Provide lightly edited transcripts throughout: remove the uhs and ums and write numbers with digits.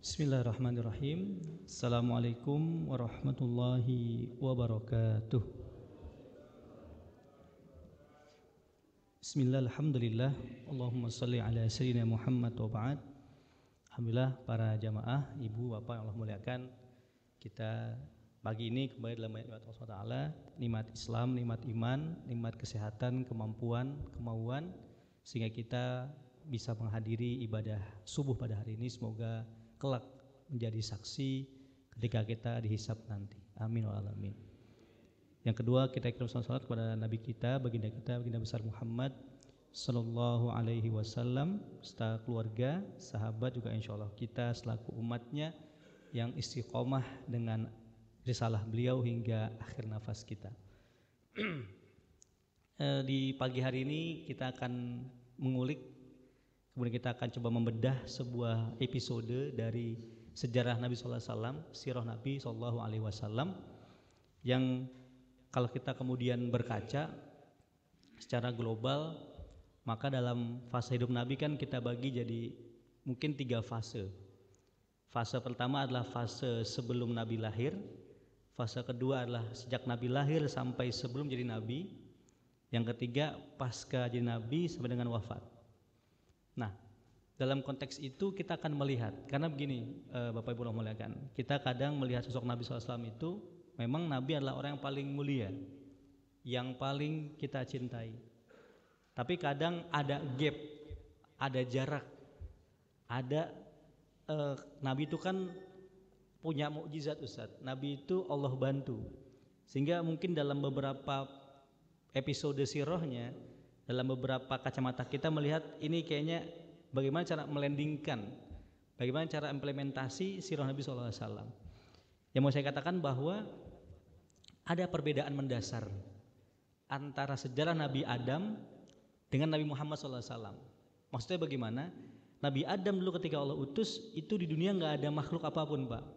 Bismillahirrahmanirrahim. Assalamualaikum warahmatullahi wabarakatuh. Bismillah, alhamdulillah. Allahumma salli ala sayyidina Muhammad wa ba'd. Alhamdulillah para jamaah, ibu, bapak yang Allah muliakan, kita pagi ini kembali dalam nikmat Allah Ta'ala, nikmat Islam, nikmat iman, nikmat kesehatan, kemampuan, kemauan, sehingga kita bisa menghadiri ibadah subuh pada hari ini. Semoga kelak menjadi saksi ketika kita dihisab nanti. Amin wa alamin. Yang kedua, kita kirim salat kepada Nabi kita, baginda besar Muhammad sallallahu alaihi wasallam, serta keluarga, sahabat, juga insyaallah kita selaku umatnya yang istiqomah dengan risalah beliau hingga akhir nafas kita. Di pagi hari ini kita akan mengulik, kemudian kita akan coba membedah sebuah episode dari sejarah Nabi sallallahu alaihi wasallam, sirah Nabi sallallahu alaihi wasallam, yang kalau kita kemudian berkaca secara global, maka dalam fase hidup Nabi kan kita bagi jadi mungkin 3 fase. Fase pertama adalah fase sebelum Nabi lahir, fase kedua adalah sejak Nabi lahir sampai sebelum jadi Nabi, yang ketiga pasca jadi Nabi sampai dengan wafat. Nah, dalam konteks itu kita akan melihat, karena begini Bapak Ibu Allah muliakan, kita kadang melihat sosok Nabi SAW itu memang Nabi adalah orang yang paling mulia, yang paling kita cintai. Tapi kadang ada gap, ada jarak, ada Nabi itu kan punya mukjizat Ustaz. Nabi itu Allah bantu, sehingga mungkin dalam beberapa episode sirahnya, dalam beberapa kacamata kita melihat ini kayaknya bagaimana cara melandingkan, bagaimana cara implementasi sirah Nabi SAW. Yang mau saya katakan bahwa ada perbedaan mendasar antara sejarah Nabi Adam dengan Nabi Muhammad SAW. Maksudnya bagaimana? Nabi Adam dulu ketika Allah utus itu di dunia nggak ada makhluk apapun, Pak.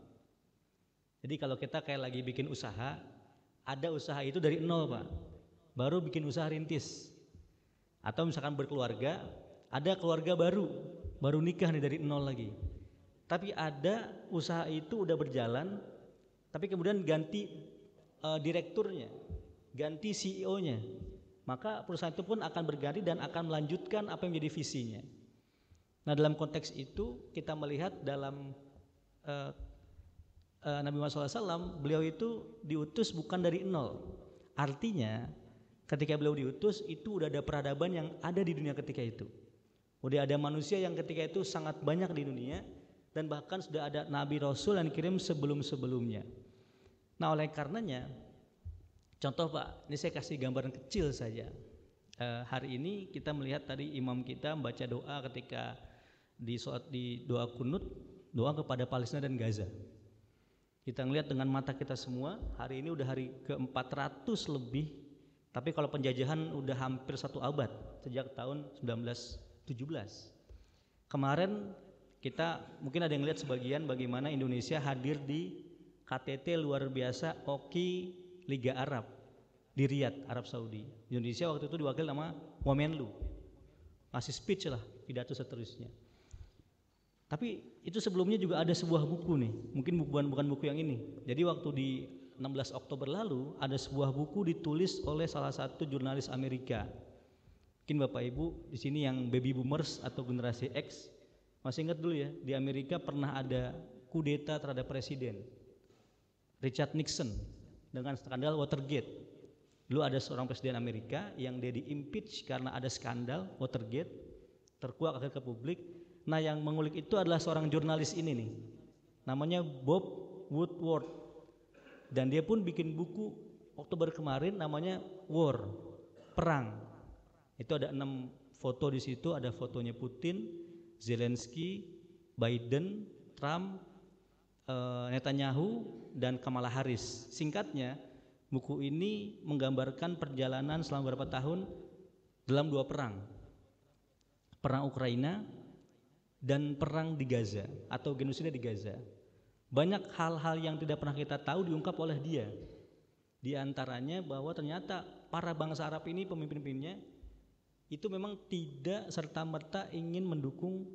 Jadi kalau kita kayak lagi bikin usaha, ada usaha itu dari nol, Pak. Baru bikin usaha rintis. Atau misalkan berkeluarga, ada keluarga baru nikah nih dari nol lagi. Tapi ada usaha itu udah berjalan, tapi kemudian ganti direkturnya, ganti CEO-nya. Maka perusahaan itu pun akan berganti dan akan melanjutkan apa yang menjadi visinya. Nah, dalam konteks itu kita melihat dalam Nabi Muhammad SAW, beliau itu diutus bukan dari nol. Artinya ketika beliau diutus itu udah ada peradaban yang ada di dunia ketika itu. Udah ada manusia yang ketika itu sangat banyak di dunia, dan bahkan sudah ada Nabi Rasul yang dikirim sebelum-sebelumnya. Nah, oleh karenanya, contoh Pak, ini saya kasih gambaran kecil saja. Hari ini kita melihat tadi imam kita membaca doa ketika di doa kunut, doa kepada Palestina dan Gaza. Kita ngelihat dengan mata kita semua, hari ini udah hari ke-400 lebih. Tapi kalau penjajahan udah hampir 1 abad, sejak tahun 1917. Kemarin kita mungkin ada yang lihat sebagian bagaimana Indonesia hadir di KTT luar biasa OKI Liga Arab di Riyadh, Arab Saudi. Indonesia waktu itu diwakili sama Wamenlu, ngasih speech lah, pidato seterusnya. Tapi itu sebelumnya juga ada sebuah buku nih, mungkin bukan buku yang ini. Jadi waktu di 16 Oktober lalu ada sebuah buku ditulis oleh salah satu jurnalis Amerika. Mungkin Bapak Ibu di sini yang baby boomers atau generasi X masih ingat dulu ya, di Amerika pernah ada kudeta terhadap presiden Richard Nixon dengan skandal Watergate. Dulu ada seorang presiden Amerika yang dia di-impeach karena ada skandal Watergate, terkuak akhir ke publik. Nah, yang mengulik itu adalah seorang jurnalis ini nih, namanya Bob Woodward. Dan dia pun bikin buku Oktober kemarin namanya War, Perang. Itu ada 6 foto di situ, ada fotonya Putin, Zelensky, Biden, Trump, Netanyahu, dan Kamala Harris. Singkatnya, buku ini menggambarkan perjalanan selama beberapa tahun dalam 2 perang. Perang Ukraina dan perang di Gaza atau genosida di Gaza. Banyak hal-hal yang tidak pernah kita tahu diungkap oleh dia. Di antaranya bahwa ternyata para bangsa Arab ini, pemimpin-pemimpinnya itu memang tidak serta-merta ingin mendukung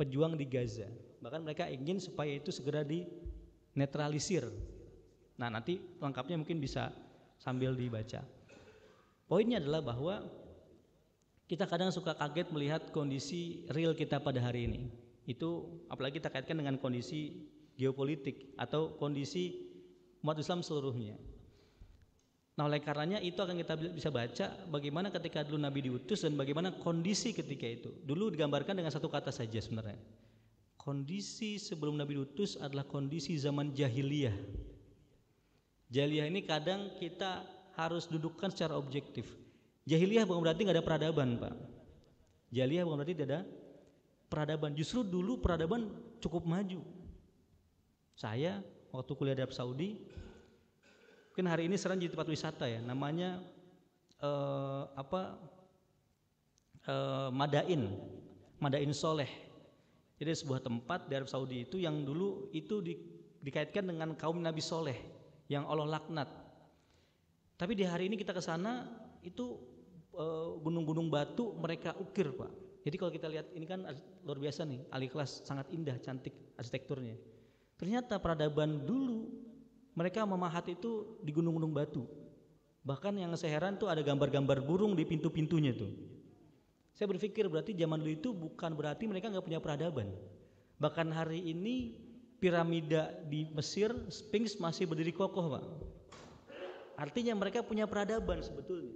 pejuang di Gaza. Bahkan mereka ingin supaya itu segera dinetralisir. Nah, nanti lengkapnya mungkin bisa sambil dibaca. Poinnya adalah bahwa kita kadang suka kaget melihat kondisi real kita pada hari ini. Itu apalagi kita kaitkan dengan kondisi geopolitik atau kondisi umat Islam seluruhnya. Nah, oleh karenanya itu akan kita bisa baca bagaimana ketika dulu Nabi diutus dan bagaimana kondisi ketika itu. Dulu digambarkan dengan satu kata saja sebenarnya. Kondisi sebelum Nabi diutus adalah kondisi zaman jahiliyah. Jahiliyah ini kadang kita harus dudukkan secara objektif. Jahiliyah bukan berarti nggak ada peradaban, Pak. Jahiliyah bukan berarti tidak ada peradaban. Justru dulu peradaban cukup maju. Saya waktu kuliah di Arab Saudi, mungkin hari ini sering jadi tempat wisata ya, namanya Madain Soleh. Jadi sebuah tempat di Arab Saudi itu yang dulu itu dikaitkan dengan kaum Nabi Soleh yang Allah laknat. Tapi di hari ini kita ke sana itu gunung-gunung batu mereka ukir, Pak. Jadi kalau kita lihat ini kan luar biasa nih, Al-Ikhlas sangat indah, cantik arsitekturnya. Ternyata peradaban dulu mereka memahat itu di gunung-gunung batu. Bahkan yang saya heran tuh ada gambar-gambar burung di pintu-pintunya tuh. Saya berpikir berarti zaman dulu itu bukan berarti mereka nggak punya peradaban. Bahkan hari ini piramida di Mesir, Sphinx masih berdiri kokoh, Pak. Artinya mereka punya peradaban sebetulnya.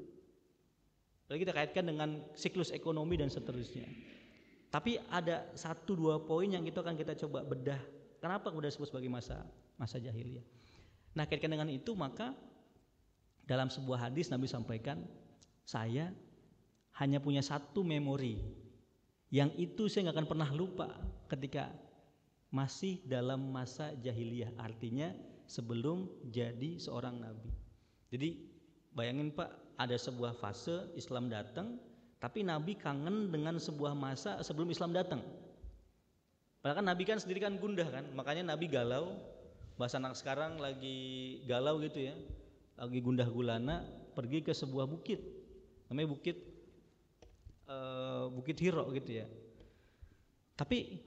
Lalu kita kaitkan dengan siklus ekonomi dan seterusnya. Tapi ada 1-2 poin yang itu akan kita coba bedah. Kenapa kemudian disebut sebagai masa jahiliyah? Nah, kaitkan dengan itu maka dalam sebuah hadis Nabi sampaikan, saya hanya punya satu memori yang itu saya nggak akan pernah lupa ketika masih dalam masa jahiliyah, artinya sebelum jadi seorang nabi. Jadi bayangin Pak, ada sebuah fase Islam datang, tapi Nabi kangen dengan sebuah masa sebelum Islam datang. Padahal kan Nabi kan sendiri kan gundah kan, makanya Nabi galau, bahasa anak sekarang lagi galau gitu ya, lagi gundah gulana, pergi ke sebuah bukit, namanya Bukit Hiro gitu ya. Tapi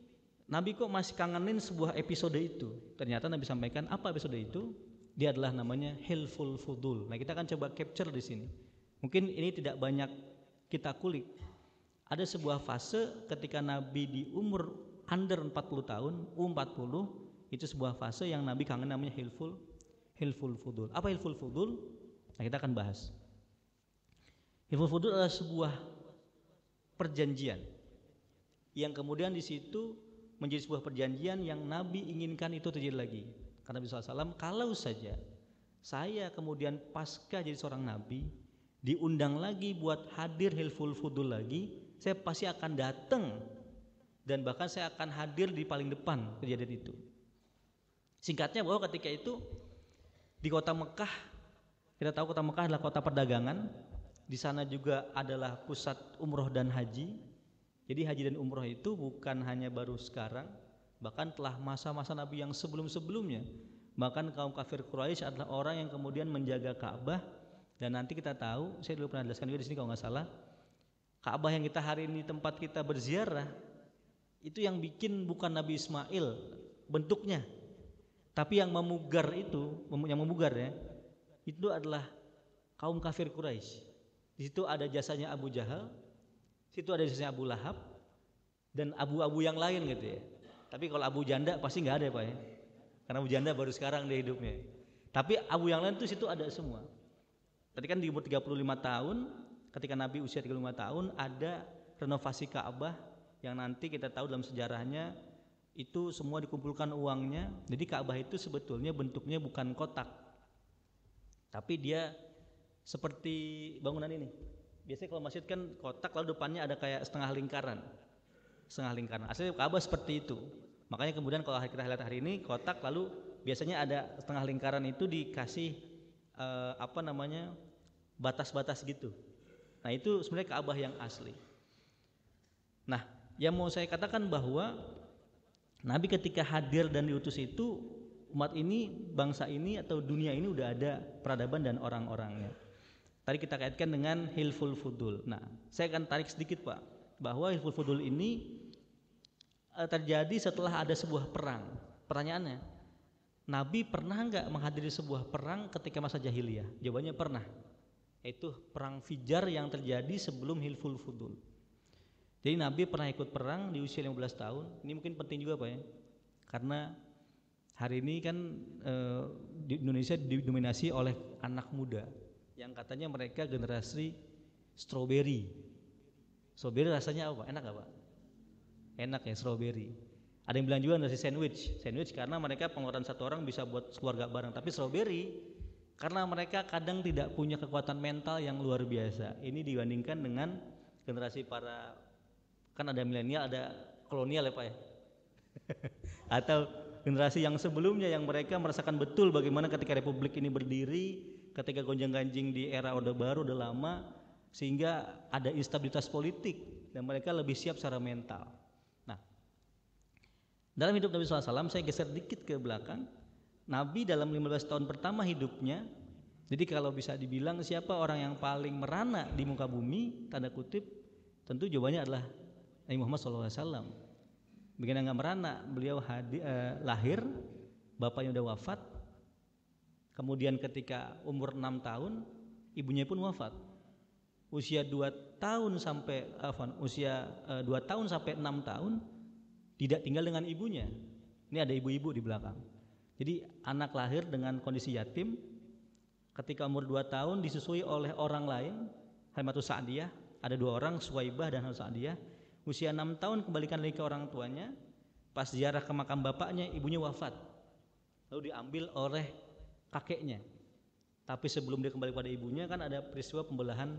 Nabi kok masih kangenin sebuah episode itu. Ternyata Nabi sampaikan apa episode itu? Dia adalah namanya Hilful Fudul. Nah, kita akan coba capture di sini. Mungkin ini tidak banyak kita kulik. Ada sebuah fase ketika Nabi di umur under 40 tahun, U40, itu sebuah fase yang Nabi kangen namanya Hilful Fudul. Apa Hilful Fudul? Nah, kita akan bahas. Hilful Fudul adalah sebuah perjanjian yang kemudian di situ menjadi sebuah perjanjian yang Nabi inginkan itu terjadi lagi. Karena Nabi SAW, kalau saja saya kemudian pasca jadi seorang Nabi diundang lagi buat hadir Hilful Fudul lagi, saya pasti akan datang dan bahkan saya akan hadir di paling depan kejadian itu. Singkatnya bahwa ketika itu di kota Mekah, kita tahu kota Mekah adalah kota perdagangan. Di sana juga adalah pusat umroh dan haji. Jadi haji dan umroh itu bukan hanya baru sekarang, bahkan telah masa-masa Nabi yang sebelum-sebelumnya. Bahkan kaum kafir Quraisy adalah orang yang kemudian menjaga Ka'bah. Dan nanti kita tahu, saya dulu pernah jelaskan juga di sini kalau nggak salah, Ka'bah yang kita hari ini tempat kita berziarah itu yang bikin bukan Nabi Ismail bentuknya, tapi yang memugar itu, itu adalah kaum kafir Quraisy. Di situ ada jasanya Abu Jahal, situ ada jasanya Abu Lahab dan abu-abu yang lain gitu ya. Tapi kalau Abu Janda pasti nggak ada ya Pak ya, karena Abu Janda baru sekarang dia hidupnya. Tapi abu yang lain itu situ ada semua. Tadi kan di umur 35 tahun, ketika Nabi usia 35 tahun ada renovasi Ka'bah yang nanti kita tahu dalam sejarahnya itu semua dikumpulkan uangnya. Jadi Ka'bah itu sebetulnya bentuknya bukan kotak, tapi dia seperti bangunan ini. Biasanya kalau masjid kan kotak lalu depannya ada kayak setengah lingkaran. Aslinya Ka'bah seperti itu. Makanya kemudian kalau kita lihat hari ini kotak lalu biasanya ada setengah lingkaran itu dikasih batas-batas gitu. Nah, itu sebenarnya Ka'bah yang asli. Nah, yang mau saya katakan bahwa Nabi ketika hadir dan diutus itu, umat ini, bangsa ini atau dunia ini udah ada peradaban dan orang-orangnya. Tadi kita kaitkan dengan Hilful Fudul. Nah, saya akan tarik sedikit Pak, bahwa Hilful Fudul ini terjadi setelah ada sebuah perang. Pertanyaannya, Nabi pernah nggak menghadiri sebuah perang ketika masa jahiliyah? Jawabannya pernah. Yaitu perang Fijar yang terjadi sebelum Hilful Fudul. Jadi Nabi pernah ikut perang di usia 15 tahun. Ini mungkin penting juga Pak ya. Karena hari ini kan di Indonesia didominasi oleh anak muda yang katanya mereka generasi strawberry. Strawberry rasanya apa Pak? Enak gak Pak? Enak ya strawberry. Ada yang bilang juga nasi sandwich karena mereka pengeluaran satu orang bisa buat keluarga bareng. Tapi strawberry karena mereka kadang tidak punya kekuatan mental yang luar biasa. Ini dibandingkan dengan generasi para, kan ada milenial, ada kolonial ya Pak ya. Atau generasi yang sebelumnya yang mereka merasakan betul bagaimana ketika Republik ini berdiri, ketika gonjang-ganjing di era Orde Baru udah lama, sehingga ada instabilitas politik dan mereka lebih siap secara mental. Nah, dalam hidup Nabi SAW, saya geser dikit ke belakang. Nabi dalam 15 tahun pertama hidupnya, jadi kalau bisa dibilang siapa orang yang paling merana di muka bumi, tanda kutip, tentu jawabannya adalah Nabi Muhammad SAW. Bagaimana nggak merana, beliau lahir, bapaknya udah wafat, kemudian ketika umur 6 tahun, ibunya pun wafat. Usia 2 tahun sampai 2 tahun sampai 6 tahun tidak tinggal dengan ibunya. Ini ada ibu-ibu di belakang. Jadi anak lahir dengan kondisi yatim, ketika umur 2 tahun disusui oleh orang lain, Halimatus Sa'diyah, ada 2 orang, Suwaibah dan Halimatus Sa'diyah. Usia 6 tahun kembalikan lagi ke orang tuanya. Pas ziarah ke makam bapaknya, ibunya wafat. Lalu diambil oleh kakeknya. Tapi sebelum dia kembali pada ibunya kan ada peristiwa pembelahan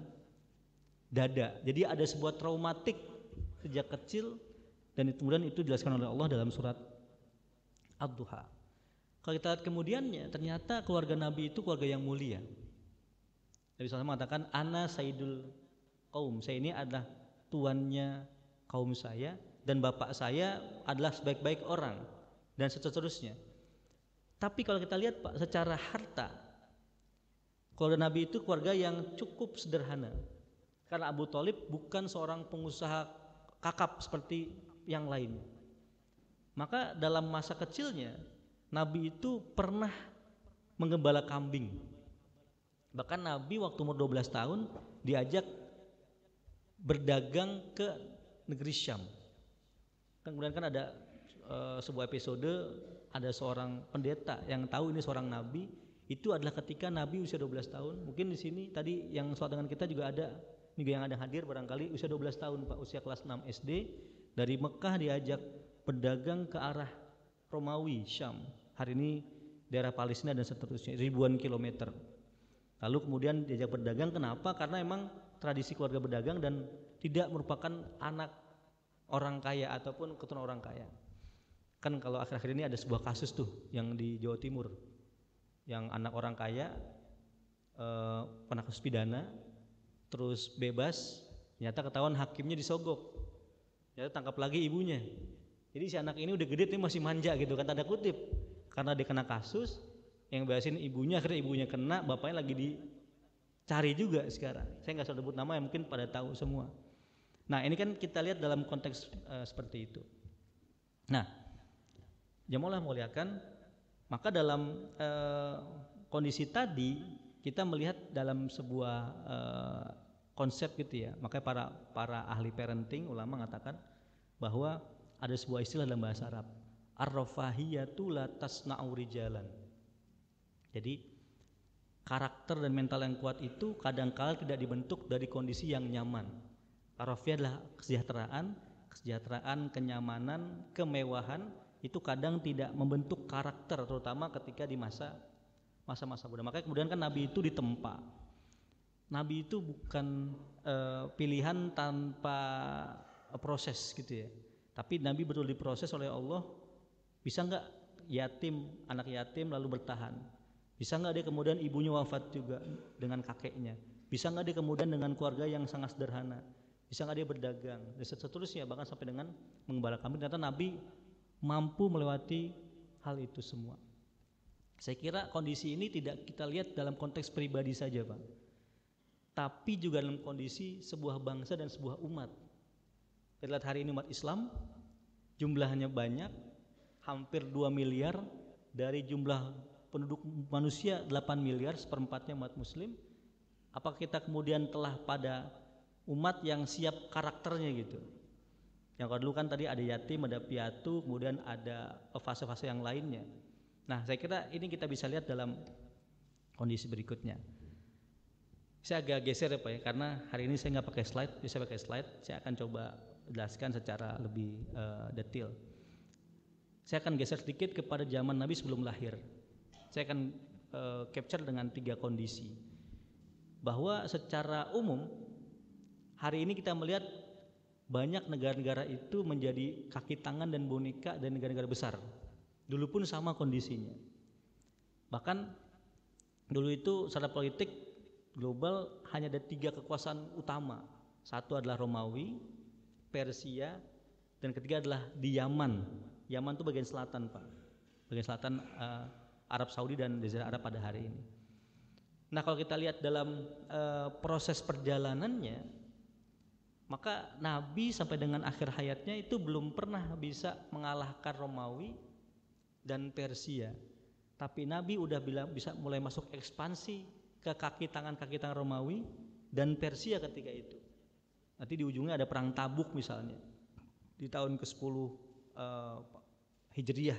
dada. Jadi ada sebuah traumatik sejak kecil dan kemudian itu dijelaskan oleh Allah dalam surat Ad-Duha. Kalau kita lihat kemudiannya, ternyata keluarga Nabi itu keluarga yang mulia. Nabi SAW mengatakan, Ana Sayyidul Qaum. Saya ini adalah tuannya kaum saya dan bapak saya adalah sebaik-baik orang dan seterusnya. Tapi kalau kita lihat Pak, secara harta keluarga Nabi itu keluarga yang cukup sederhana. Karena Abu Thalib bukan seorang pengusaha kakap seperti yang lain. Maka dalam masa kecilnya Nabi itu pernah menggembala kambing. Bahkan Nabi waktu umur 12 tahun diajak berdagang ke negeri Syam. Kemudian kan ada sebuah episode, ada seorang pendeta yang tahu ini seorang nabi. Itu adalah ketika Nabi usia 12 tahun. Mungkin di sini tadi yang sholat dengan kita juga ada, juga yang ada hadir barangkali usia 12 tahun Pak, usia kelas 6 SD. Dari Mekah diajak berdagang ke arah Romawi, Syam. Hari ini daerah Palestina dan seterusnya, ribuan kilometer. Lalu kemudian diajak berdagang, kenapa? Karena memang tradisi keluarga berdagang dan tidak merupakan anak orang kaya ataupun keturunan orang kaya. Kan kalau akhir-akhir ini ada sebuah kasus tuh yang di Jawa Timur, yang anak orang kaya pernah kasus pidana, terus bebas, ternyata ketahuan hakimnya disogok, ternyata tangkap lagi ibunya. Jadi si anak ini udah gede tapi masih manja gitu kan, tanda kutip, karena dia kena kasus, yang bebasin ibunya, akhirnya ibunya kena, bapaknya lagi dicari juga sekarang. Saya nggak usah sebut nama, yang mungkin pada tahu semua. Nah ini kan kita lihat dalam konteks seperti itu. Nah, jamaah muliakan, maka dalam kondisi tadi kita melihat dalam sebuah konsep gitu ya. Makanya para ahli parenting, ulama mengatakan bahwa ada sebuah istilah dalam bahasa Arab, ar-rafahiyatu la tasna'u rijalan. Jadi karakter dan mental yang kuat itu kadang-kala tidak dibentuk dari kondisi yang nyaman. Ar-rafiyah adalah kesejahteraan, kenyamanan, kemewahan, itu kadang tidak membentuk karakter, terutama ketika di masa-masa muda. Makanya kemudian kan Nabi itu ditempa. Nabi itu bukan pilihan tanpa proses gitu ya. Tapi Nabi betul diproses oleh Allah. Bisa nggak anak yatim lalu bertahan? Bisa nggak dia kemudian ibunya wafat juga dengan kakeknya? Bisa nggak dia kemudian dengan keluarga yang sangat sederhana? Bisa nggak dia berdagang? Dan seterusnya, bahkan sampai dengan menggembala kambing. Ternyata Nabi mampu melewati hal itu semua. Saya kira kondisi ini tidak kita lihat dalam konteks pribadi saja Pak, tapi juga dalam kondisi sebuah bangsa dan sebuah umat. Kita lihat hari ini umat Islam jumlahnya banyak, hampir 2 miliar dari jumlah penduduk manusia 8 miliar, seperempatnya umat muslim. Apakah kita kemudian telah pada umat yang siap karakternya gitu? Yang kalau dulu kan tadi ada yatim, ada piatu, kemudian ada fase-fase yang lainnya. Nah, saya kira ini kita bisa lihat dalam kondisi berikutnya. Saya agak geser ya Pak ya, karena hari ini saya nggak pakai slide, bisa pakai slide. Saya akan coba jelaskan secara lebih detail. Saya akan geser sedikit kepada zaman Nabi sebelum lahir. Saya akan capture dengan 3 kondisi. Bahwa secara umum hari ini kita melihat banyak negara-negara itu menjadi kaki tangan dan boneka dari negara-negara besar. Dulu pun sama kondisinya. Bahkan dulu itu secara politik global hanya ada 3 kekuasaan utama. Satu adalah Romawi, Persia, dan ketiga adalah di Yaman. Yaman itu bagian selatan Pak, bagian selatan Arab Saudi dan Jazirah Arab pada hari ini. Nah kalau kita lihat dalam proses perjalanannya, maka Nabi sampai dengan akhir hayatnya itu belum pernah bisa mengalahkan Romawi dan Persia. Tapi Nabi udah bilang bisa mulai masuk ekspansi ke kaki tangan Romawi dan Persia ketika itu. Nanti di ujungnya ada perang Tabuk misalnya. Di tahun ke-10 Hijriyah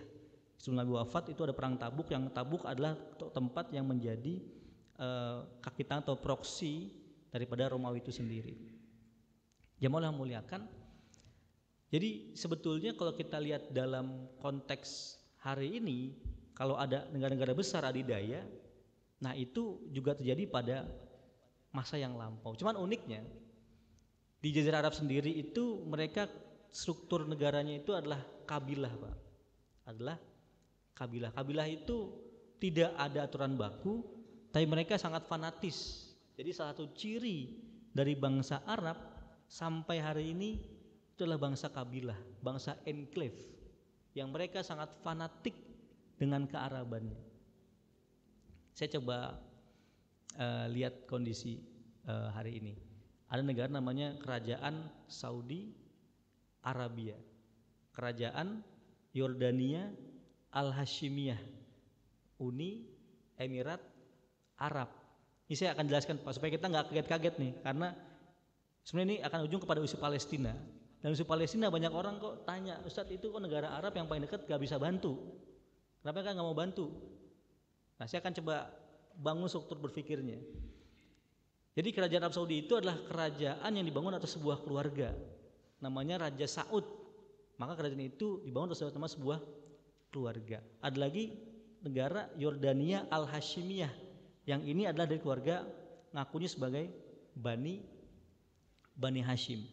sebelum Nabi wafat itu ada perang Tabuk, yang Tabuk adalah tempat yang menjadi kaki tangan atau proksi daripada Romawi itu sendiri. Jamaah muliakan. Jadi sebetulnya kalau kita lihat dalam konteks hari ini, kalau ada negara-negara besar adidaya, nah itu juga terjadi pada masa yang lampau. Cuman uniknya di Jazirah Arab sendiri itu mereka struktur negaranya itu adalah kabilah Pak. Adalah kabilah. Kabilah itu tidak ada aturan baku, tapi mereka sangat fanatis. Jadi salah satu ciri dari bangsa Arab sampai hari ini itu adalah bangsa kabilah, bangsa enklave, yang mereka sangat fanatik dengan kearabannya. Saya coba lihat kondisi hari ini. Ada negara namanya Kerajaan Saudi Arabia, Kerajaan Yordania Al-Hashimiyah, Uni Emirat Arab. Ini saya akan jelaskan Pak, supaya kita nggak kaget-kaget nih, karena sebenarnya ini akan ujung kepada isu Palestina. Dan isu Palestina banyak orang kok tanya, Ustadz itu kok negara Arab yang paling dekat gak bisa bantu? Kenapa kan gak mau bantu? Nah saya akan coba bangun struktur berpikirnya. Jadi kerajaan Arab Saudi itu adalah kerajaan yang dibangun atas sebuah keluarga, namanya Raja Saud. Maka kerajaan itu dibangun atas sebuah keluarga. Ada lagi negara Yordania Al-Hashimiyah, yang ini adalah dari keluarga ngakunya sebagai Bani Hashim.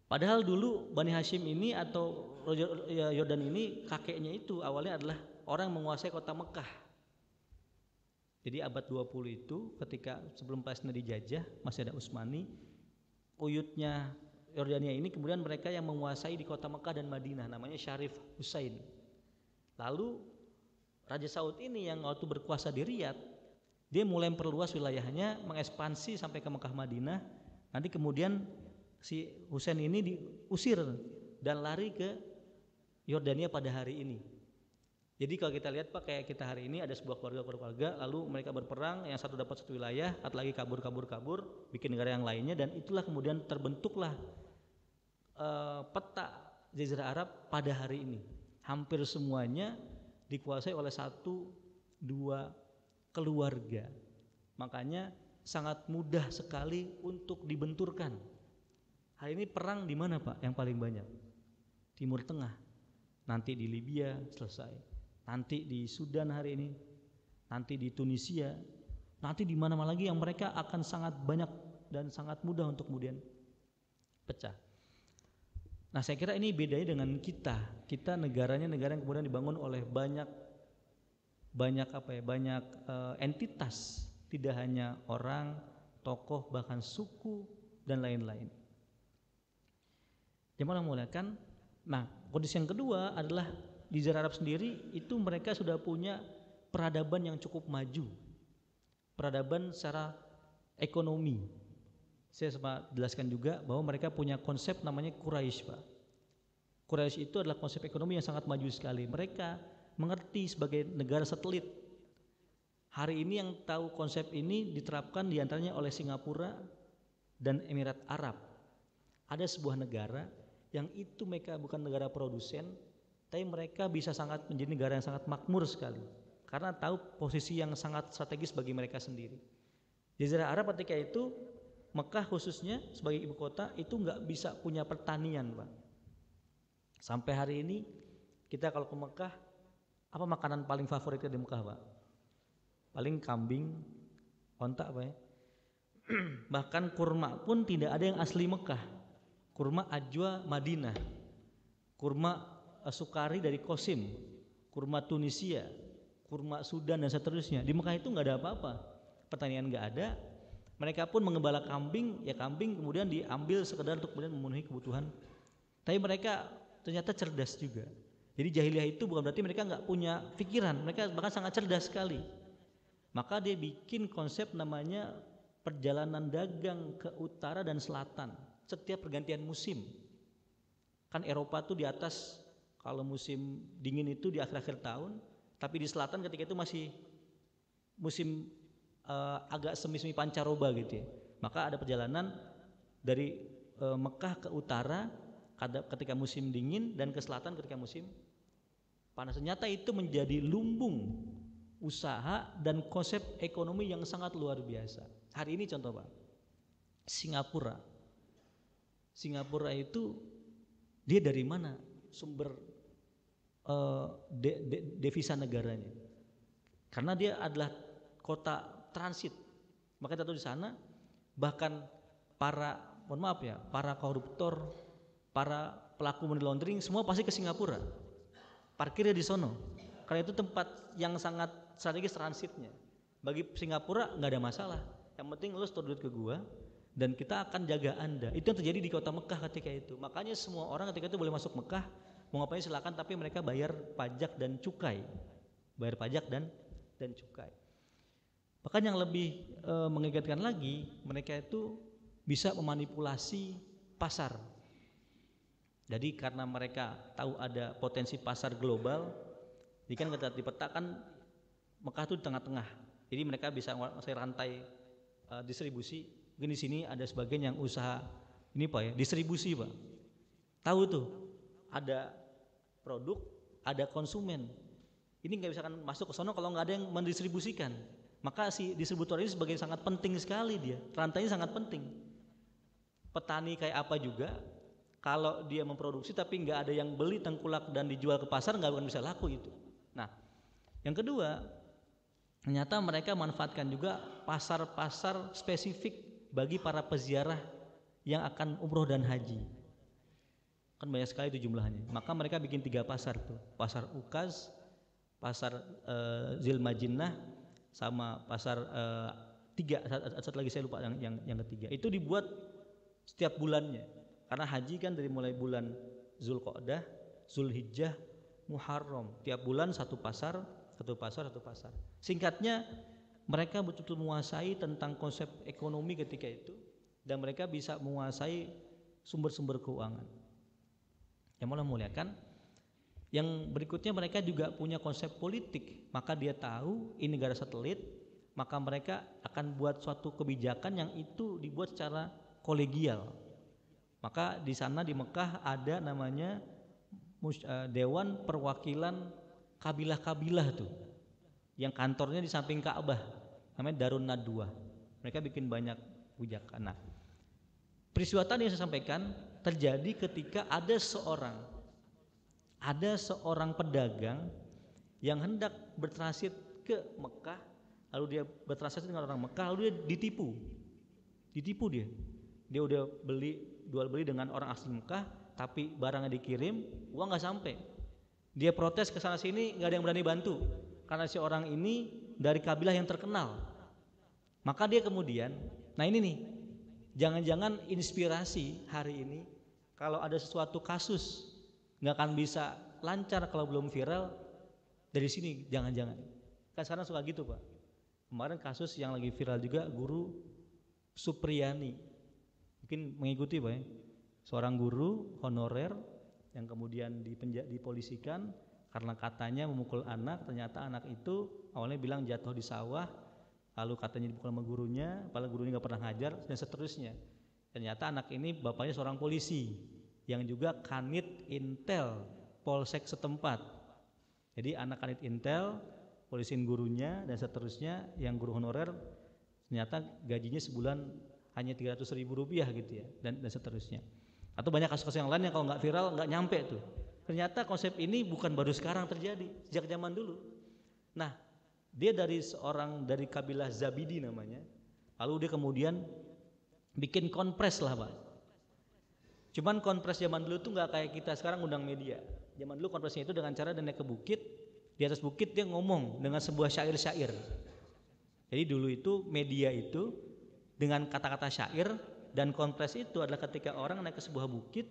Padahal dulu Bani Hashim ini atau Yordan ini kakeknya itu awalnya adalah orang yang menguasai kota Mekah. Jadi abad 20 itu ketika sebelum Palestina dijajah masih ada Utsmani, uyutnya Yordania ini kemudian mereka yang menguasai di kota Mekah dan Madinah, namanya Syarif Hussein. Lalu Raja Saud ini yang waktu berkuasa di Riyadh, dia mulai memperluas wilayahnya, mengekspansi sampai ke Mekah Madinah. Nanti kemudian si Hussein ini diusir dan lari ke Yordania pada hari ini. Jadi kalau kita lihat Pak, kayak kita hari ini ada sebuah keluarga, lalu mereka berperang, yang satu dapat satu wilayah, satu lagi kabur, bikin negara yang lainnya, dan itulah kemudian terbentuklah peta Jazirah Arab pada hari ini. Hampir semuanya dikuasai oleh 1-2 keluarga. Makanya sangat mudah sekali untuk dibenturkan. Hari ini perang di mana Pak yang paling banyak? Timur Tengah. Nanti di Libya selesai. Nanti di Sudan hari ini, nanti di Tunisia, nanti di mana-mana lagi yang mereka akan sangat banyak dan sangat mudah untuk kemudian pecah. Nah saya kira ini bedanya dengan kita negaranya negara yang kemudian dibangun oleh banyak entitas, tidak hanya orang, tokoh, bahkan suku dan lain-lain. Jemaah muliakan. Nah kondisi yang kedua adalah di Jazirah Arab sendiri itu mereka sudah punya peradaban yang cukup maju, peradaban secara ekonomi. Saya sempat jelaskan juga bahwa mereka punya konsep namanya Quraisy Pak. Quraisy itu adalah konsep ekonomi yang sangat maju sekali. Mereka mengerti sebagai negara satelit. Hari ini yang tahu konsep ini diterapkan diantaranya oleh Singapura dan Emirat Arab. Ada sebuah negara yang itu mereka bukan negara produsen, tapi mereka bisa sangat menjadi negara yang sangat makmur sekali. Karena tahu posisi yang sangat strategis bagi mereka sendiri. Jazirah Arab ketika itu, Mekah khususnya sebagai ibu kota itu nggak bisa punya pertanian, Pak. Sampai hari ini kita kalau ke Mekah, apa makanan paling favorit di Mekah, Pak? Paling kambing, onta, Pak ya. Bahkan kurma pun tidak ada yang asli Mekah. Kurma Ajwa Madinah, kurma Sukari dari Qasim, kurma Tunisia, kurma Sudan dan seterusnya. Di Mekah itu nggak ada apa-apa, pertanian nggak ada. Mereka pun mengembala kambing, ya kambing kemudian diambil sekedar untuk kemudian memenuhi kebutuhan. Tapi mereka ternyata cerdas juga. Jadi jahiliyah itu bukan berarti mereka nggak punya pikiran, mereka bahkan sangat cerdas sekali. Maka dia bikin konsep namanya perjalanan dagang ke utara dan selatan setiap pergantian musim. Kan Eropa tuh di atas, kalau musim dingin itu di akhir-akhir tahun, tapi di selatan ketika itu masih musim agak semi-semi pancaroba gitu ya. Maka ada perjalanan dari Mekah ke utara ketika musim dingin dan ke selatan ketika musim panas. Ternyata itu menjadi lumbung usaha dan konsep ekonomi yang sangat luar biasa. Hari ini contoh Pak, Singapura itu dia dari mana sumber devisa negaranya? Karena dia adalah kota transit. Maka kita tahu di sana bahkan para koruptor, para pelaku money laundering semua pasti ke Singapura. Parkirnya di sono. Karena itu tempat yang sangat strategis transitnya. Bagi Singapura nggak ada masalah. Yang penting lo store duit ke gua dan kita akan jaga Anda. Itu yang terjadi di kota Mekah ketika itu. Makanya semua orang ketika itu boleh masuk Mekah, mau ngapain silakan, tapi mereka bayar pajak dan cukai. Cukai. Bahkan yang lebih mengagetkan lagi, mereka itu bisa memanipulasi pasar. Jadi karena mereka tahu ada potensi pasar global, jadi kan ketika dipetakan Mekah itu di tengah-tengah. Jadi mereka bisa menguasai rantai distribusi. Mungkin di sini ada sebagian yang usaha ini Pak ya, distribusi Pak. Tahu tuh ada produk, ada konsumen. Ini nggak bisa kan masuk ke sono kalau nggak ada yang mendistribusikan. Maka si distributor ini sebagai sangat penting sekali dia. Rantainya sangat penting. Petani kayak apa juga, kalau dia memproduksi tapi nggak ada yang beli tengkulak dan dijual ke pasar, nggak akan bisa laku itu. Nah, yang kedua, ternyata mereka manfaatkan juga pasar-pasar spesifik bagi para peziarah yang akan umroh dan haji. Kan banyak sekali itu jumlahnya. Maka mereka bikin 3 pasar tuh. Pasar Ukaz, pasar Zilmajinnah, sama pasar 3 satu lagi saya lupa yang ketiga. Itu dibuat setiap bulannya. Karena haji kan dari mulai bulan Zulqa'dah, Zulhijjah, Muharram. Tiap bulan satu pasar. Singkatnya, mereka betul-betul menguasai tentang konsep ekonomi ketika itu dan mereka bisa menguasai sumber-sumber keuangan. Yang Allah muliakan, yang berikutnya mereka juga punya konsep politik. Maka dia tahu ini negara satelit, maka mereka akan buat suatu kebijakan yang itu dibuat secara kolegial. Maka di sana di Mekah ada namanya Dewan Perwakilan Kabilah-kabilah tuh, yang kantornya di samping Ka'bah, namanya Darun Nadwa. Mereka bikin banyak kebijakan. Nah, peristiwa tadi yang saya sampaikan terjadi ketika ada seorang pedagang yang hendak bertransit ke Mekah, lalu dia bertransaksi dengan orang Mekah, lalu dia ditipu dia udah jual beli dengan orang asli Mekah, tapi barangnya dikirim, uang nggak sampai. Dia protes ke sana sini, nggak ada yang berani bantu karena si orang ini dari kabilah yang terkenal. Maka dia kemudian, nah ini nih, jangan-jangan inspirasi hari ini kalau ada sesuatu kasus nggak akan bisa lancar kalau belum viral dari sini, jangan-jangan. Kan sekarang suka gitu Pak. Kemarin kasus yang lagi viral juga guru Supriyani, mungkin mengikuti Pak ya, seorang guru honorer yang kemudian dipolisikan karena katanya memukul anak. Ternyata anak itu awalnya bilang jatuh di sawah, lalu katanya dipukul sama gurunya, padahal gurunya nggak pernah ngajar, dan seterusnya. Ternyata anak ini bapaknya seorang polisi yang juga kanit intel polsek setempat. Jadi anak kanit intel, polisiin gurunya dan seterusnya, yang guru honorer ternyata gajinya sebulan hanya 300.000 rupiah gitu ya, dan seterusnya. Atau banyak kasus-kasus yang lain yang kalau nggak viral nggak nyampe tuh. Ternyata konsep ini bukan baru sekarang terjadi, sejak zaman dulu. Nah, dia dari kabilah Zabidi namanya, lalu dia kemudian bikin konpres lah Pak. Cuman konpres zaman dulu tuh nggak kayak kita sekarang undang media. Zaman dulu konpresnya itu dengan cara dia naik ke bukit, di atas bukit dia ngomong dengan sebuah syair-syair. Jadi dulu itu media itu dengan kata-kata syair, dan konpres itu adalah ketika orang naik ke sebuah bukit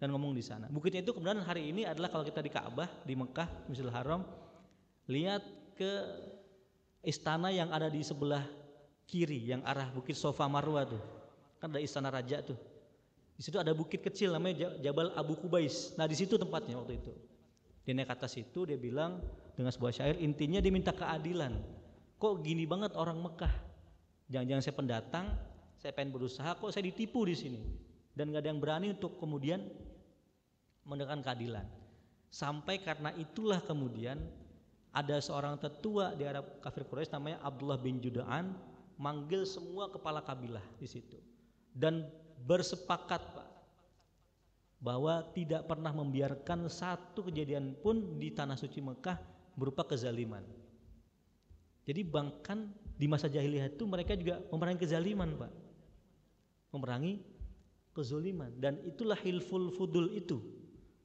dan ngomong di sana. Bukitnya itu kemudian hari ini adalah kalau kita di Ka'bah di Mekah, Masjidil Haram, lihat ke istana yang ada di sebelah kiri yang arah Bukit Sofa Marwa tuh. Kan ada istana raja tuh. Di situ ada bukit kecil namanya Jabal Abu Kubais. Nah, di situ tempatnya waktu itu. Dia naik ke atas itu, dia bilang dengan sebuah syair, intinya dia minta keadilan. Kok gini banget orang Mekah? Jangan-jangan saya pendatang, saya pengen berusaha, kok saya ditipu di sini, dan nggak ada yang berani untuk kemudian menegakkan keadilan. Sampai karena itulah kemudian ada seorang tetua di Arab kafir Quraisy namanya Abdullah bin Juda'an manggil semua kepala kabilah di situ dan bersepakat Pak bahwa tidak pernah membiarkan satu kejadian pun di tanah suci Mekah berupa kezaliman. Jadi bahkan di masa jahiliyah itu mereka juga memerangi kezaliman Pak, memerangi kezaliman, dan itulah hilful fudul itu.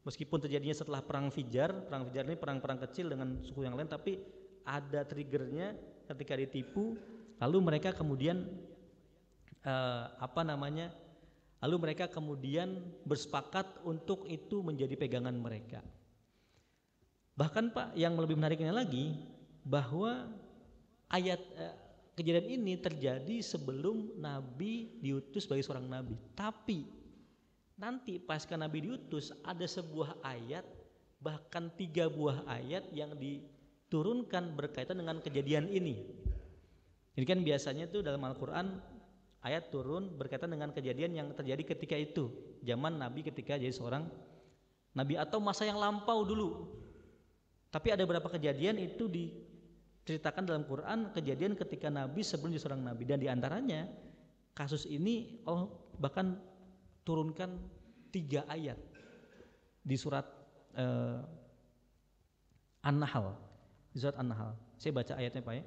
Meskipun terjadinya setelah perang Fijar ini perang-perang kecil dengan suku yang lain, tapi ada triggernya ketika ditipu, lalu mereka kemudian lalu mereka kemudian bersepakat untuk itu menjadi pegangan mereka. Bahkan Pak, yang lebih menariknya lagi, bahwa kejadian ini terjadi sebelum Nabi diutus sebagai seorang nabi. Tapi nanti pasca Nabi diutus ada sebuah ayat, bahkan 3 buah ayat yang diturunkan berkaitan dengan kejadian ini. Ini kan biasanya tuh dalam Al-Quran ayat turun berkaitan dengan kejadian yang terjadi ketika itu, zaman Nabi ketika jadi seorang Nabi atau masa yang lampau dulu. Tapi ada beberapa kejadian itu diceritakan dalam Quran, kejadian ketika Nabi sebelum jadi seorang Nabi, dan diantaranya kasus ini Allah bahkan turunkan 3 ayat di surat An-Nahl. Di surat An-Nahl. Saya baca ayatnya Pak ya.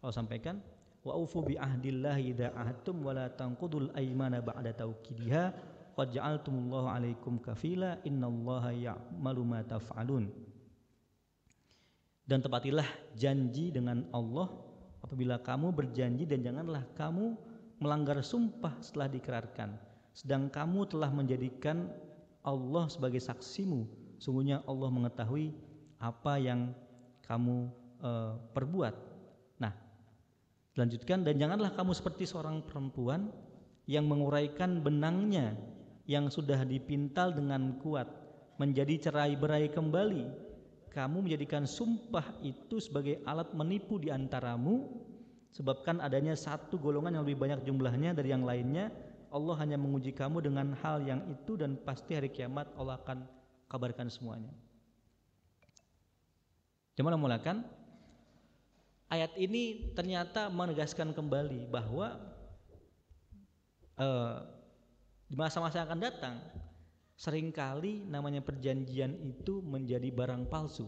Allah sampaikan, wa aufu bi ahdillahi idza ahadtum wa la tanqudul aymana ba'da tawkidiha qad ja'altumullahu 'alaikum kafila innallaha ya'malu ma taf'alun. Dan tepatilah janji dengan Allah apabila kamu berjanji, dan janganlah kamu melanggar sumpah setelah diikrarkan, sedang kamu telah menjadikan Allah sebagai saksimu. Sungguhnya Allah mengetahui apa yang kamu perbuat. Nah, lanjutkan, dan janganlah kamu seperti seorang perempuan yang menguraikan benangnya yang sudah dipintal dengan kuat menjadi cerai-berai kembali. Kamu menjadikan sumpah itu sebagai alat menipu di antaramu, sebabkan adanya satu golongan yang lebih banyak jumlahnya dari yang lainnya. Allah hanya menguji kamu dengan hal yang itu, dan pasti hari kiamat Allah akan kabarkan semuanya. Jemaah mulakan, ayat ini ternyata menegaskan kembali bahwa di masa-masa yang akan datang seringkali namanya perjanjian itu menjadi barang palsu.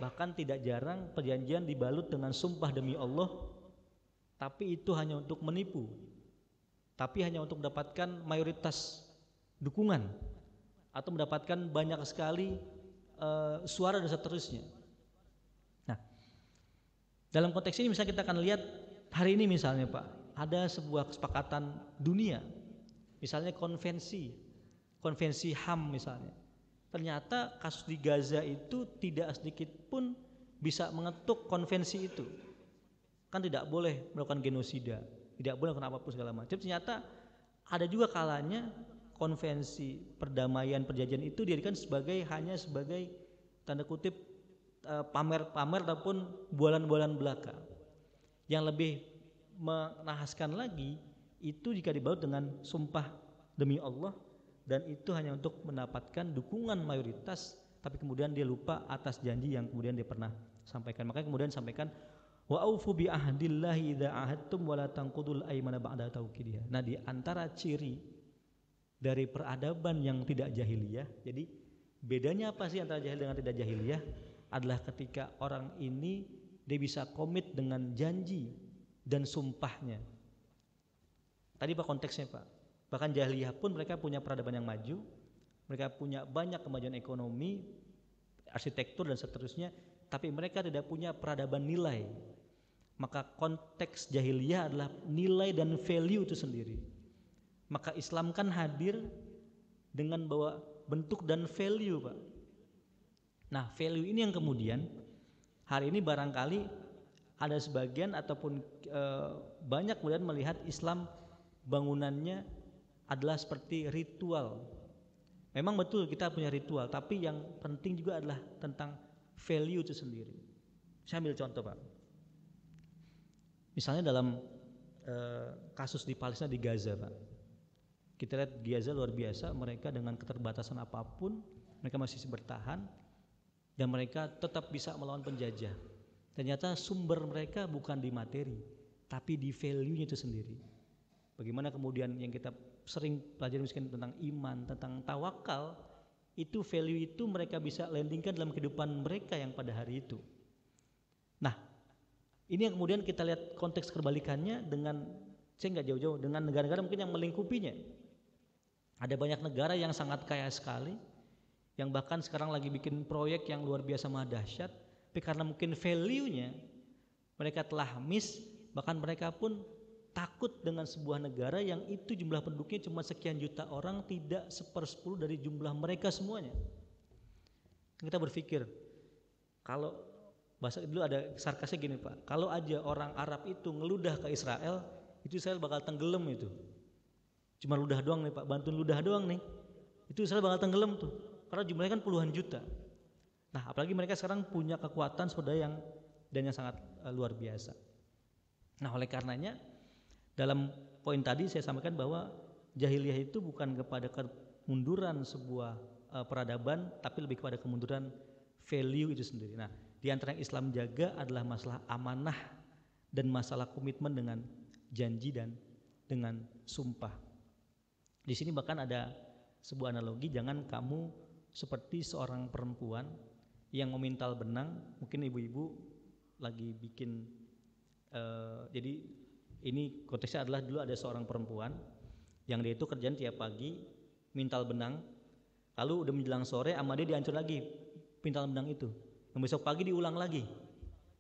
Bahkan tidak jarang perjanjian dibalut dengan sumpah demi Allah, tapi itu hanya untuk menipu, tapi hanya untuk mendapatkan mayoritas dukungan atau mendapatkan banyak sekali suara dan seterusnya. Nah, dalam konteks ini misalnya kita akan lihat hari ini misalnya Pak, ada sebuah kesepakatan dunia, misalnya konvensi HAM misalnya. Ternyata kasus di Gaza itu tidak sedikit pun bisa mengetuk konvensi itu. Kan tidak boleh melakukan genosida, tidak boleh melakukan apapun segala macam. Ternyata ada juga kalanya konvensi perdamaian perjanjian itu dijadikan hanya sebagai tanda kutip pamer-pamer ataupun bualan-bualan belaka. Yang lebih menahaskan lagi itu jika dibalut dengan sumpah demi Allah, dan itu hanya untuk mendapatkan dukungan mayoritas, tapi kemudian dia lupa atas janji yang kemudian dia pernah sampaikan. Makanya kemudian sampaikan wa aufu bi ahdillahi idza ahadtum wa la tanqudul aymana ba'da tauqidiha. Nah, di antara ciri dari peradaban yang tidak jahiliyah, jadi bedanya apa sih antara jahil dengan tidak jahiliyah, adalah ketika orang ini dia bisa komit dengan janji dan sumpahnya. Tadi Pak konteksnya Pak, bahkan jahiliyah pun mereka punya peradaban yang maju, mereka punya banyak kemajuan ekonomi, arsitektur dan seterusnya, tapi mereka tidak punya peradaban nilai. Maka konteks jahiliyah adalah nilai dan value itu sendiri. Maka Islam kan hadir dengan bawa bentuk dan value Pak. Nah, value ini yang kemudian hari ini barangkali ada sebagian ataupun banyak kemudian melihat Islam bangunannya adalah seperti ritual. Memang betul kita punya ritual, tapi yang penting juga adalah tentang value itu sendiri. Saya ambil contoh Pak. Misalnya dalam kasus di Palestina, di Gaza Pak. Kita lihat Gaza luar biasa, mereka dengan keterbatasan apapun mereka masih bertahan dan mereka tetap bisa melawan penjajah. Ternyata sumber mereka bukan di materi, tapi di value-nya itu sendiri. Bagaimana kemudian yang kita sering pelajari misalkan tentang iman, tentang tawakal, itu value itu mereka bisa landingkan dalam kehidupan mereka yang pada hari itu. Nah, ini yang kemudian kita lihat konteks kebalikannya dengan, saya nggak jauh-jauh, dengan negara-negara mungkin yang melingkupinya. Ada banyak negara yang sangat kaya sekali, yang bahkan sekarang lagi bikin proyek yang luar biasa dahsyat, tapi karena mungkin value-nya mereka telah miss, bahkan mereka pun takut dengan sebuah negara yang itu jumlah penduduknya cuma sekian juta orang, tidak 1/10 dari jumlah mereka semuanya. Kita berpikir, kalau bahasa dulu ada sarkasnya gini Pak, kalau aja orang Arab itu ngeludah ke Israel, itu Israel bakal tenggelam itu. Cuma ludah doang nih Pak, bantuin ludah doang nih, itu Israel bakal tenggelam tuh, karena jumlahnya kan puluhan juta. Nah, apalagi mereka sekarang punya kekuatan swadaya yang sangat luar biasa. Nah, oleh karenanya dalam poin tadi saya sampaikan bahwa jahiliyah itu bukan kepada kemunduran sebuah peradaban, tapi lebih kepada kemunduran value itu sendiri. Nah, di antara yang Islam jaga adalah masalah amanah dan masalah komitmen dengan janji dan dengan sumpah. Di sini bahkan ada sebuah analogi, jangan kamu seperti seorang perempuan yang memintal benang. Mungkin ibu-ibu lagi bikin jadi ini konteksnya adalah dulu ada seorang perempuan yang dia itu kerjaan tiap pagi mintal benang, lalu udah menjelang sore sama dia dihancur lagi pintal benang itu, yang besok pagi diulang lagi.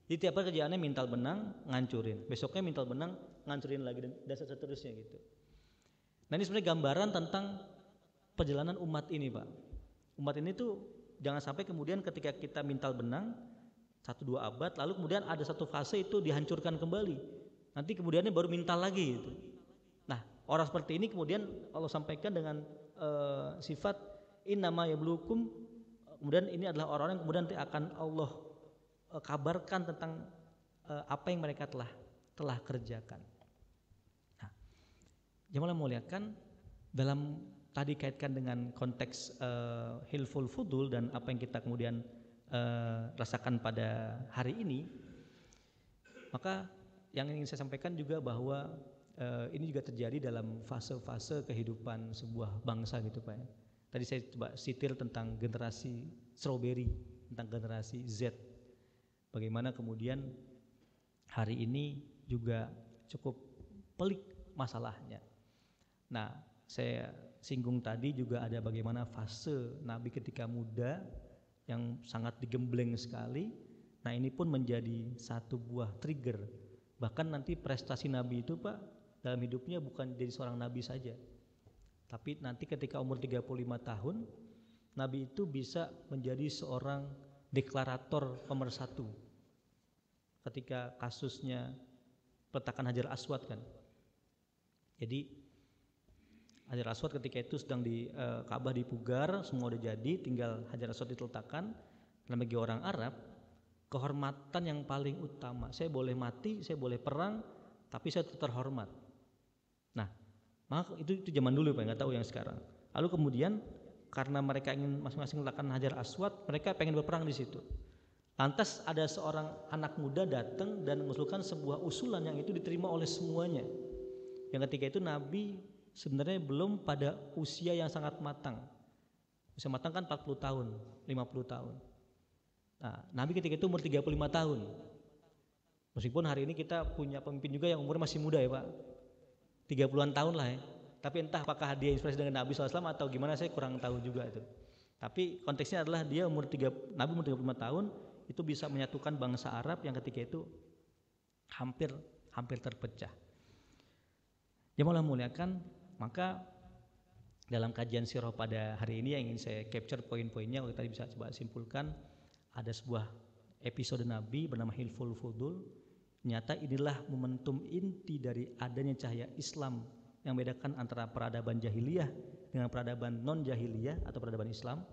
Jadi tiap hari kerjaannya mintal benang, ngancurin, besoknya mintal benang, ngancurin lagi, dan seterusnya gitu. Nah, ini sebenarnya gambaran tentang perjalanan umat ini Pak. Umat ini tuh jangan sampai kemudian ketika kita mintal benang 1-2 abad, lalu kemudian ada satu fase itu dihancurkan kembali, nanti kemudiannya baru mintal lagi gitu. Nah, orang seperti ini kemudian Allah sampaikan dengan sifat innama yabluukum, kemudian ini adalah orang-orang yang kemudian akan Allah kabarkan tentang apa yang mereka telah kerjakan. Nah, jemaah muliakan, dalam tadi kaitkan dengan konteks hilful fudul dan apa yang kita kemudian rasakan pada hari ini, maka yang ingin saya sampaikan juga bahwa ini juga terjadi dalam fase-fase kehidupan sebuah bangsa gitu Pak. Tadi saya coba sitir tentang generasi strawberry, tentang generasi Z. Bagaimana kemudian hari ini juga cukup pelik masalahnya. Nah, saya singgung tadi juga ada bagaimana fase Nabi ketika muda yang sangat digembleng sekali. Nah, ini pun menjadi satu buah trigger. Bahkan nanti prestasi Nabi itu Pak dalam hidupnya bukan jadi seorang Nabi saja, tapi nanti ketika umur 35 tahun Nabi itu bisa menjadi seorang deklarator pemersatu. Ketika kasusnya peletakan Hajar Aswad kan. Jadi Hajar Aswad ketika itu sedang di Ka'bah dipugar, semua udah jadi, tinggal Hajar Aswad diletakkan. Karena bagi orang Arab, kehormatan yang paling utama, saya boleh mati, saya boleh perang, tapi saya tetap terhormat. Nah, maka itu zaman dulu Pak, nggak tahu yang sekarang. Lalu kemudian karena mereka ingin masing-masing meletakkan Hajar Aswad, mereka pengen berperang di situ. Lantas ada seorang anak muda datang dan mengusulkan sebuah usulan yang itu diterima oleh semuanya. Yang ketika itu Nabi sebenarnya belum pada usia yang sangat matang. Usia matang kan 40 tahun, 50 tahun. Nah, Nabi ketika itu umur 35 tahun. Meskipun hari ini kita punya pemimpin juga yang umurnya masih muda ya Pak, 30-an tahun lah ya. Tapi entah apakah dia inspirasi dengan Nabi SAW atau gimana, saya kurang tahu juga itu. Tapi konteksnya adalah dia Nabi umur 35 tahun, itu bisa menyatukan bangsa Arab yang ketika itu hampir terpecah. Jemaah muliakan, maka dalam kajian sirah pada hari ini yang ingin saya capture poin-poinnya, kalau tadi bisa coba simpulkan, ada sebuah episode Nabi bernama Hilful Fudul. Nyata inilah momentum inti dari adanya cahaya Islam yang membedakan antara peradaban jahiliyah dengan peradaban non-jahiliyah atau peradaban Islam.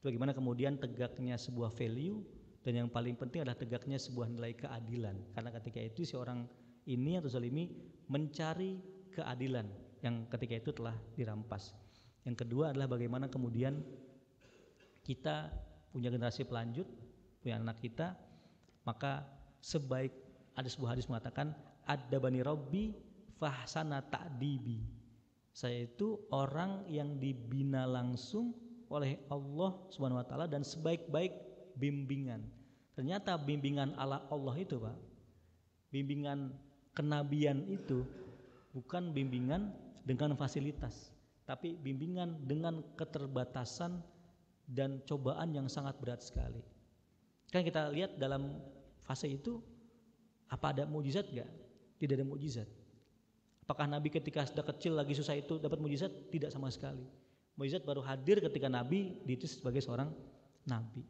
Bagaimana kemudian tegaknya sebuah value, dan yang paling penting adalah tegaknya sebuah nilai keadilan. Karena ketika itu seorang ini atau zalimi mencari keadilan yang ketika itu telah dirampas. Yang kedua adalah bagaimana kemudian kita punya generasi pelanjut, punya anak kita, maka ada sebuah hadis mengatakan adabani rabbi fahsana ta'dibi. Saya itu orang yang dibina langsung oleh Allah Subhanahu wa taala dan sebaik-baik bimbingan. Ternyata bimbingan Allah itu Pak, bimbingan kenabian itu bukan bimbingan dengan fasilitas, tapi bimbingan dengan keterbatasan dan cobaan yang sangat berat sekali. Kan kita lihat dalam fase itu, apa ada mukjizat enggak? Tidak ada mukjizat. Apakah Nabi ketika sudah kecil lagi susah itu dapat mukjizat? Tidak sama sekali. Mukjizat baru hadir ketika Nabi diutus sebagai seorang nabi.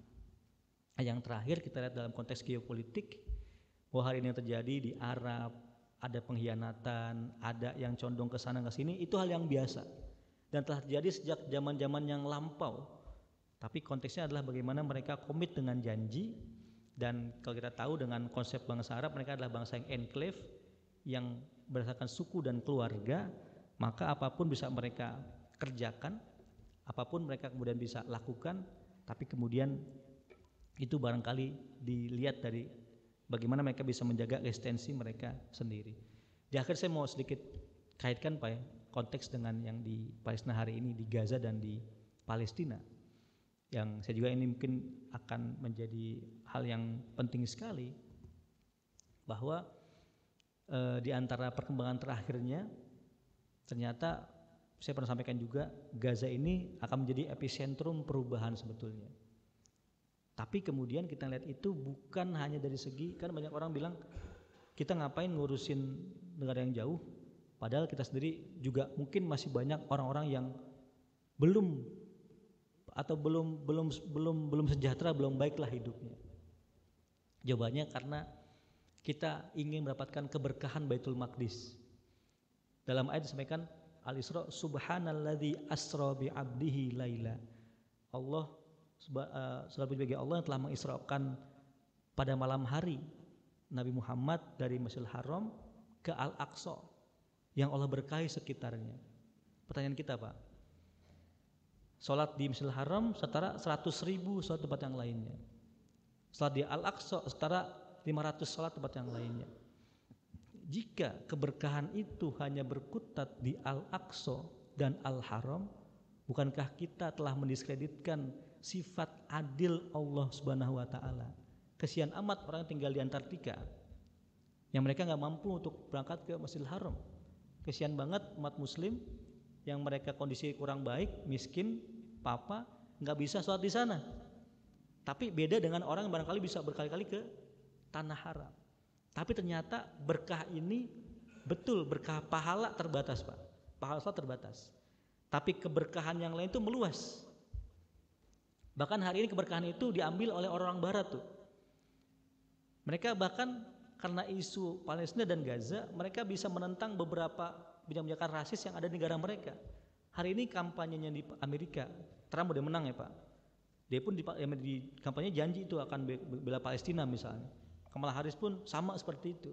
Yang terakhir kita lihat dalam konteks geopolitik, bahwa hari ini yang terjadi di Arab, ada pengkhianatan, ada yang condong ke sana ke sini, itu hal yang biasa dan telah terjadi sejak zaman-zaman yang lampau. Tapi konteksnya adalah bagaimana mereka komit dengan janji. Dan kalau kita tahu dengan konsep bangsa Arab, mereka adalah bangsa yang enclave, yang berdasarkan suku dan keluarga, maka apapun bisa mereka kerjakan, apapun mereka kemudian bisa lakukan. Tapi kemudian itu barangkali dilihat dari bagaimana mereka bisa menjaga eksistensi mereka sendiri. Di akhir saya mau sedikit kaitkan Pak ya, konteks dengan yang di Palestina hari ini, di Gaza dan di Palestina. Yang saya juga ini mungkin akan menjadi hal yang penting sekali, bahwa di antara perkembangan terakhirnya ternyata saya pernah sampaikan juga, Gaza ini akan menjadi epicentrum perubahan sebetulnya. Tapi kemudian kita lihat itu bukan hanya dari segi, kan banyak orang bilang kita ngapain ngurusin negara yang jauh, padahal kita sendiri juga mungkin masih banyak orang-orang yang belum sejahtera, belum baiklah hidupnya. Jawabannya karena kita ingin mendapatkan keberkahan Baitul Maqdis. Dalam ayat disampaikan Al-Isra, subhanalladzi asra bi 'abdihi laila. Allah sebagai Allah yang telah mengisrakan pada malam hari Nabi Muhammad dari Masjidil Haram ke Al-Aqsa yang Allah berkahi sekitarnya. Pertanyaan kita Pak, sholat di Masjidil Haram setara 100.000 sholat tempat yang lainnya. Sholat di Al-Aqsa setara 500 sholat tempat yang lainnya. Jika keberkahan itu hanya berkutat di Al-Aqsa dan Al-Haram, bukankah kita telah mendiskreditkan sifat adil Allah Subhanahu wa taala? Kesian amat orang yang tinggal di Antartika yang mereka enggak mampu untuk berangkat ke Masjidil Haram. Kesian banget umat muslim yang mereka kondisi kurang baik, miskin, papa, enggak bisa sholat di sana. Tapi beda dengan orang yang barangkali bisa berkali-kali ke tanah haram. Tapi ternyata berkah ini betul, berkah pahala terbatas Pak. Pahala sholat terbatas. Tapi keberkahan yang lain itu meluas. Bahkan hari ini keberkahan itu diambil oleh orang-orang barat tuh. Mereka bahkan karena isu Palestina dan Gaza, mereka bisa menentang beberapa kebijakan rasis yang ada di negara mereka. Hari ini kampanyenya di Amerika, Trump udah menang ya Pak. Dia pun di kampanye janji itu akan bela Palestina misalnya. Kamala Harris pun sama seperti itu.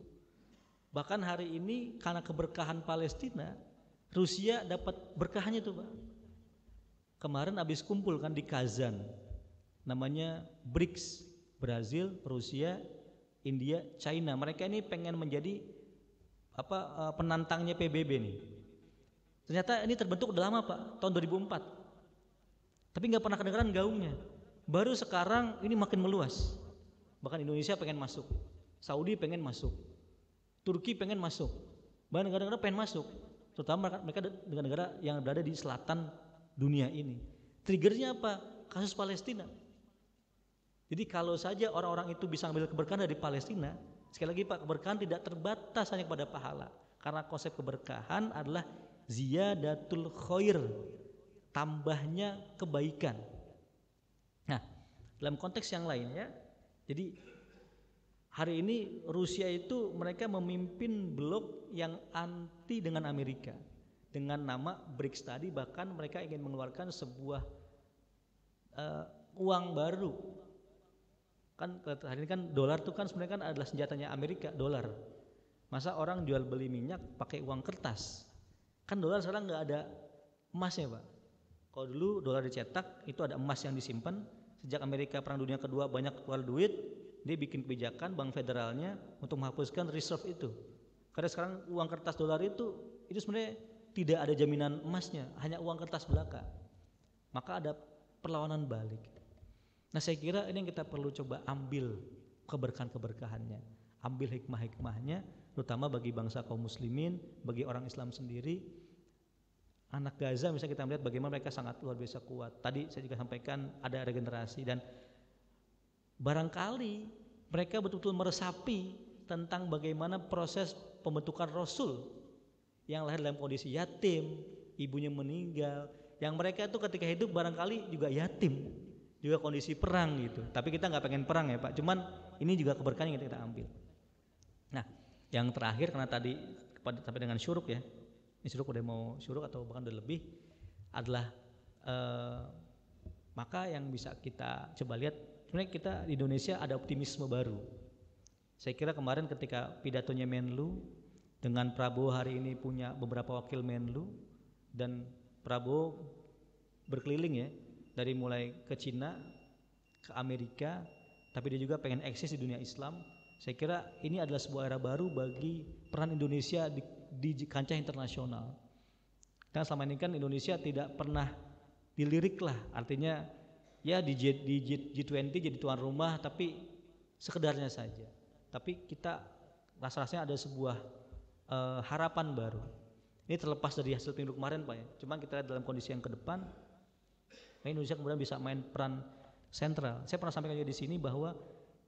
Bahkan hari ini karena keberkahan Palestina, Rusia dapat berkahnya tuh Pak. Kemarin habis kumpul kan di Kazan, namanya BRICS, Brazil, Rusia, India, China. Mereka ini pengen menjadi penantangnya PBB nih. Ternyata ini terbentuk udah lama Pak, tahun 2004. Tapi nggak pernah kedengaran gaungnya. Baru sekarang ini makin meluas. Bahkan Indonesia pengen masuk, Saudi pengen masuk, Turki pengen masuk, bahkan negara-negara pengen masuk. Terutama mereka negara-negara yang berada di selatan dunia ini. Triggernya apa? Kasus Palestina. Jadi kalau saja orang-orang itu bisa ambil keberkahan dari Palestina, sekali lagi Pak, keberkahan tidak terbatas hanya kepada pahala. Karena konsep keberkahan adalah ziyadatul khair, tambahnya kebaikan. Nah, dalam konteks yang lain ya, jadi hari ini Rusia itu mereka memimpin blok yang anti dengan Amerika dengan nama BRICS tadi. Bahkan mereka ingin mengeluarkan sebuah uang baru. Kan hari ini kan dolar itu kan sebenarnya kan adalah senjatanya Amerika, dolar. Masa orang jual beli minyak pakai uang kertas? Kan dolar sekarang nggak ada emasnya Pak. Kalau dulu dolar dicetak itu ada emas yang disimpan. Sejak Amerika Perang Dunia Kedua banyak keluar duit, dia bikin kebijakan bank federalnya untuk menghapuskan reserve itu. Karena sekarang uang kertas dolar itu sebenarnya tidak ada jaminan emasnya, hanya uang kertas belaka. Maka ada perlawanan balik. Nah saya kira ini yang kita perlu coba ambil keberkahan-keberkahannya, ambil hikmah-hikmahnya, terutama bagi bangsa kaum muslimin, bagi orang Islam sendiri. Anak Gaza misalnya kita melihat bagaimana mereka sangat luar biasa kuat. Tadi saya juga sampaikan ada regenerasi dan barangkali mereka betul-betul meresapi tentang bagaimana proses pembentukan Rasul yang lahir dalam kondisi yatim, ibunya meninggal, yang mereka itu ketika hidup barangkali juga yatim, juga kondisi perang gitu. Tapi kita nggak pengen perang ya Pak, cuman ini juga keberkahan yang kita ambil. Nah yang terakhir, karena tadi sampai dengan syuruk ya, ini syuruk udah mau syuruk atau bahkan udah lebih, adalah maka yang bisa kita coba lihat, sebenarnya kita di Indonesia ada optimisme baru. Saya kira kemarin ketika pidatonya Menlu dengan Prabowo hari ini punya beberapa wakil Menlu, dan Prabowo berkeliling ya, dari mulai ke Cina, ke Amerika, tapi dia juga pengen eksis di dunia Islam. Saya kira ini adalah sebuah era baru bagi peran Indonesia di kancah internasional. Karena selama ini kan Indonesia tidak pernah dilirik lah, artinya ya di G20 jadi tuan rumah tapi sekedarnya saja. Tapi kita rasa-rasanya ada sebuah harapan baru. Ini terlepas dari hasil pemilu kemarin Pak ya. Cuma kita lihat dalam kondisi yang ke depan, Indonesia kemudian bisa main peran sentral. Saya pernah sampaikan juga di sini bahwa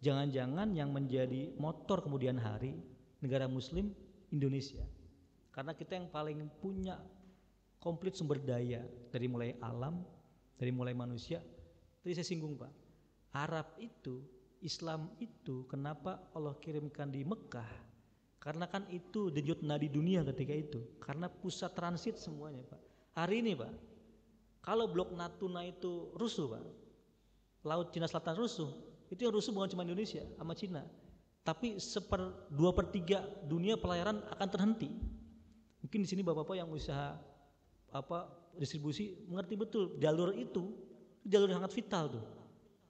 jangan-jangan yang menjadi motor kemudian hari negara Muslim Indonesia, karena kita yang paling punya komplit sumber daya dari mulai alam, dari mulai manusia. Tadi saya singgung Pak, Arab itu, Islam itu kenapa Allah kirimkan di Mekah? Karena kan itu denyut nadi dunia ketika itu, karena pusat transit semuanya Pak. Hari ini Pak, kalau blok Natuna itu rusuh Pak, Laut Cina Selatan rusuh, itu yang rusuh bukan cuma Indonesia sama Cina, tapi 2/3 dunia pelayaran akan terhenti. Mungkin di sini bapak-bapak yang usaha distribusi mengerti betul jalur itu jalur yang sangat vital tuh.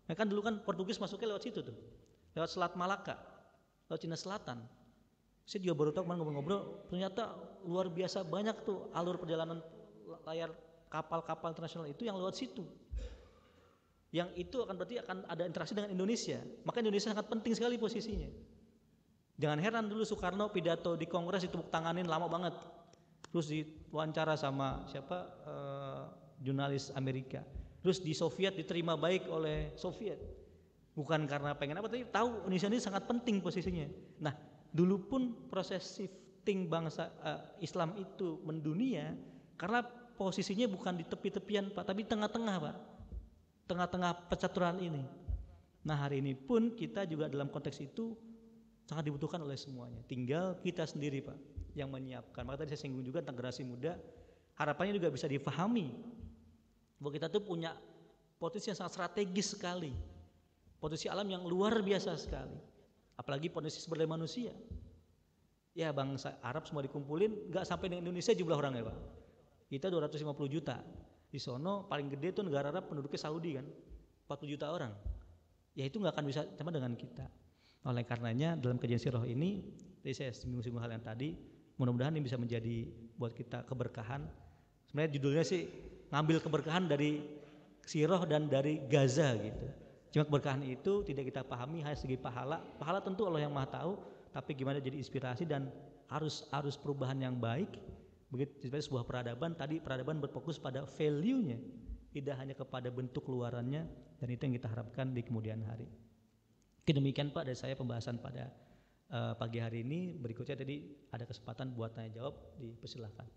Nah, kan dulu kan Portugis masuknya lewat situ tuh, lewat Selat Malaka, lewat Cina Selatan. Saya juga baru tahu kemarin ngobrol-ngobrol, ternyata luar biasa banyak tuh alur perjalanan layar kapal-kapal internasional itu yang lewat situ. Yang itu akan berarti akan ada interaksi dengan Indonesia. Maka Indonesia sangat penting sekali posisinya. Jangan heran dulu Soekarno pidato di Kongres ditepuk tanganin lama banget. Terus diwawancara sama jurnalis Amerika. Terus di Soviet diterima baik oleh Soviet. Bukan karena pengen apa, tapi tahu Indonesia ini sangat penting posisinya. Nah, dulu pun proses shifting bangsa Islam itu mendunia karena posisinya bukan di tepi-tepian Pak, tapi tengah-tengah Pak. Tengah-tengah percaturan ini. Nah hari ini pun kita juga dalam konteks itu sangat dibutuhkan oleh semuanya. Tinggal kita sendiri Pak yang menyiapkan. Maka tadi saya singgung juga tentang generasi muda. harapannya juga bisa difahami bahwa kita tuh punya potensi yang sangat strategis sekali, potensi alam yang luar biasa sekali, apalagi potensi sumber daya manusia. Ya bangsa Arab semua dikumpulin, nggak sampai di Indonesia jumlah orangnya Pak. Kita 250 juta. Di sono paling gede tuh negara Arab penduduknya Saudi kan, 40 juta orang. Ya itu nggak akan bisa sama dengan kita. Oleh karenanya dalam kajian sirah ini, tadi saya singgung hal yang tadi, mudah-mudahan ini bisa menjadi buat kita keberkahan. Sebenarnya judulnya sih ngambil keberkahan dari sirah dan dari Gaza gitu. Cuma keberkahan itu tidak kita pahami hanya segi pahala. Pahala tentu Allah yang Maha tahu, tapi gimana jadi inspirasi dan arus perubahan yang baik. Begitu seperti sebuah peradaban, tadi peradaban berfokus pada value-nya, tidak hanya kepada bentuk luarannya, dan itu yang kita harapkan di kemudian hari. Demikian Pak dari saya pembahasan pada pagi hari ini. Berikutnya tadi ada kesempatan buat tanya jawab, dipersilakan.